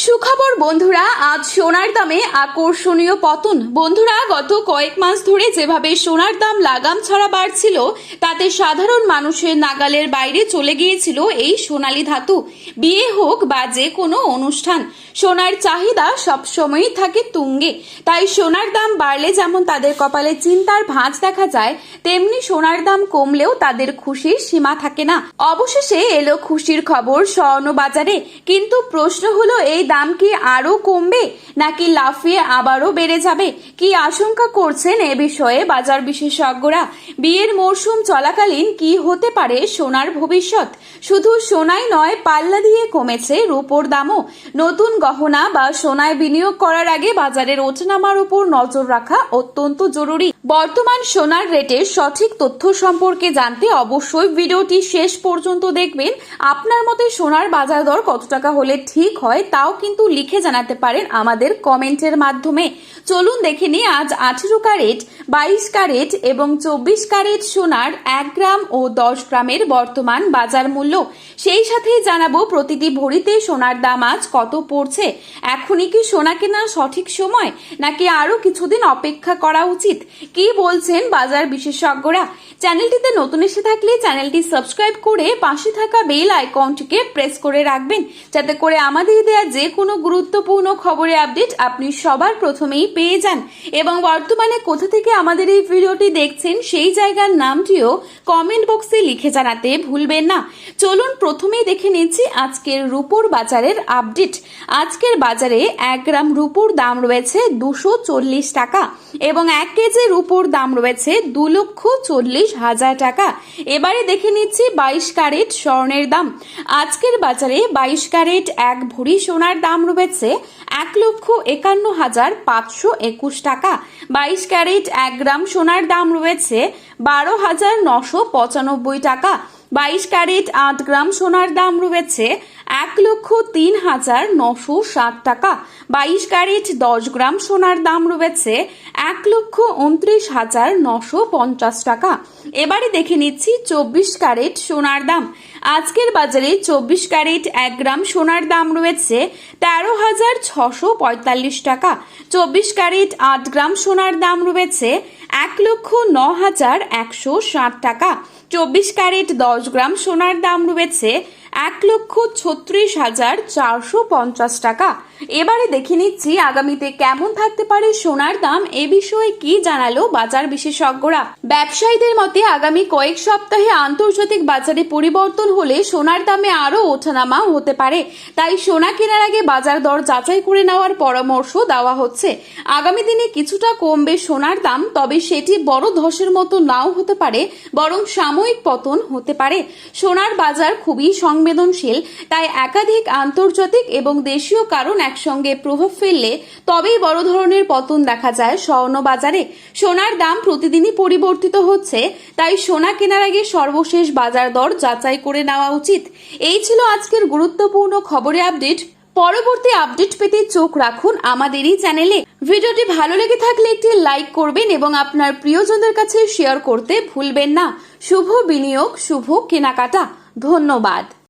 সুখবর বন্ধুরা, আজ সোনার দামে আকর্ষণীয় পতন। বন্ধুরা, গত কয়েক মাস ধরে যেভাবে সোনার দাম লাগাম ছাড়া বাড়ছিল, তাতে সাধারণ মানুষের নাগালের বাইরে চলে গিয়েছিল এই সোনালী ধাতু। বিয়ে হোক বা যে কোনো অনুষ্ঠান, সোনার চাহিদা সবসময়ই থাকে তুঙ্গে। তাই সোনার দাম বাড়লে যেমন তাদের কপালে চিন্তার ভাঁজ দেখা যায়, তেমনি সোনার দাম কমলেও তাদের খুশির সীমা থাকে না। অবশেষে এলো খুশির খবর স্বর্ণ বাজারে। কিন্তু প্রশ্ন হলো, এই দাম কি আরো কমবে নাকি লাফিয়ে আবারও বেড়ে যাবে? কি আশঙ্কা করছেন এ বিষয়ে বাজার বিশেষজ্ঞরা? বিয়ের মরশুম চলাকালীন কি হতে পারে সোনার ভবিষ্যৎ? শুধু সোনাই নয়, পাল্লা দিয়ে কমেছে রূপোর দামও। নতুন গহনা বা সোনায় বিনিয়োগ করার আগে বাজারের ওঠানামার উপর নজর রাখা অত্যন্ত জরুরি। বর্তমান সোনার রেটের সঠিক তথ্য সম্পর্কে জানতে অবশ্যই ভিডিওটি শেষ পর্যন্ত দেখবেন। আপনার মতে সোনার বাজার দর কত টাকা হলে ঠিক হয়, তাও কিন্তু লিখে জানাতে পারেন আমাদের কমেন্টের মাধ্যমে। চলুন দেখে নিই আজ 18 ক্যারেট, 22 ক্যারেট এবং 24 ক্যারেট সোনার 1 গ্রাম ও 10 গ্রামের বর্তমান বাজার মূল্য। সেই সাথেই জানাবো প্রতিটি ভরিতে সোনার দাম আজ কত পড়ছে। এখনই কি সোনা কেনার সঠিক সময় নাকি আরো কিছুদিন অপেক্ষা করা উচিত? কি বলছেন বাজার বিশেষজ্ঞরা? চ্যানেলটিতে নতুন এসে থাকলে চ্যানেলটি সাবস্ক্রাইব করে পাশে থাকা বেল আইকনটিকে প্রেস করে রাখবেন, যাতে করে আমাদের দেয়া যে কোনো গুরুত্বপূর্ণ খবরের আপডেট আপনি সবার প্রথমেই পেয়ে যান। এবং বর্তমানে কোথা থেকে আমাদের এই ভিডিওটি দেখছেন সেই জায়গার নামটিও কমেন্ট বক্সে লিখে জানাতে ভুলবেন না। চলুন প্রথমেই দেখে নিচ্ছি আজকের রূপোর বাজারের আপডেট। আজকের বাজারে 1 গ্রাম রূপোর দাম রয়েছে 240 টাকা এবং 1 কেজি রূপোর দাম রয়েছে 2,40,000 টাকা। এবারে দেখে নিচ্ছি 22 ক্যারেট স্বর্ণের দাম। আজকের বাজারে 22 ক্যারেট 1 ভরি সোনার দাম রয়েছে 1,51,521 টাকা। 22 ক্যারেট 1 গ্রাম সোনার দাম রয়েছে 12,995 টাকা। 22 ক্যারেট 8 গ্রাম সোনার দাম রয়েছে 1,03,960 টাকা। 22 ক্যারেট 10 গ্রাম সোনার দাম রয়েছে 1,29,950 টাকা। এবারে দেখে নিচ্ছি 24 ক্যারেট সোনার দাম। আজকের বাজারে 24 ক্যারেট 1 গ্রাম সোনার দাম রয়েছে 13,645 টাকা। 24 ক্যারেট 8 গ্রাম সোনার দাম রয়েছে 1,09,160 টাকা। 24 ক্যারেট 10 গ্রাম সোনার দাম রয়েছে 1,36,450 টাকা। এবারে দেখে নিচ্ছি আগামীতে কেমন থাকতে পারে সোনার দাম। এ বিষয়ে কি জানালো বাজার বিশেষজ্ঞরা? ব্যবসায়ীদের মতে আগামী কয়েক সপ্তাহে আন্তর্জাতিক বাজারে পরিবর্তন হলে সোনার দামে আরো ওঠানামা হতে পারে। তাই সোনা কেনার আগে বাজার দর যাচাই করে নেওয়ার পরামর্শ দেওয়া হচ্ছে। আগামী দিনে কিছুটা কমবে সোনার দাম, তবে সেটি বড় ধসের মতো নাও হতে পারে, বরং সাময়িক পতন হতে পারে। সোনার বাজার খুবই সংবেদনশীল, তাই একাধিক আন্তর্জাতিক এবং দেশীয় কারণ একসঙ্গে প্রভাব ফেললে তবেই বড় ধরনের পতন দেখা যায় স্বর্ণ বাজারে। সোনার দাম প্রতিদিনই পরিবর্তিত হচ্ছে, তাই সোনা কেনার আগে সর্বশেষ বাজার দর যাচাই করে নেওয়া উচিত। এই ছিল আজকের গুরুত্বপূর্ণ খবরের আপডেট। পরবর্তী আপডেট পেতে চোখ রাখুন আমাদেরই চ্যানেলে। ভিডিওটি ভালো লেগে থাকলে একটি লাইক করবেন এবং আপনার প্রিয়জনদের কাছে শেয়ার করতে ভুলবেন না। শুভ বিনিয়োগ, শুভ কেনাকাটা। ধন্যবাদ।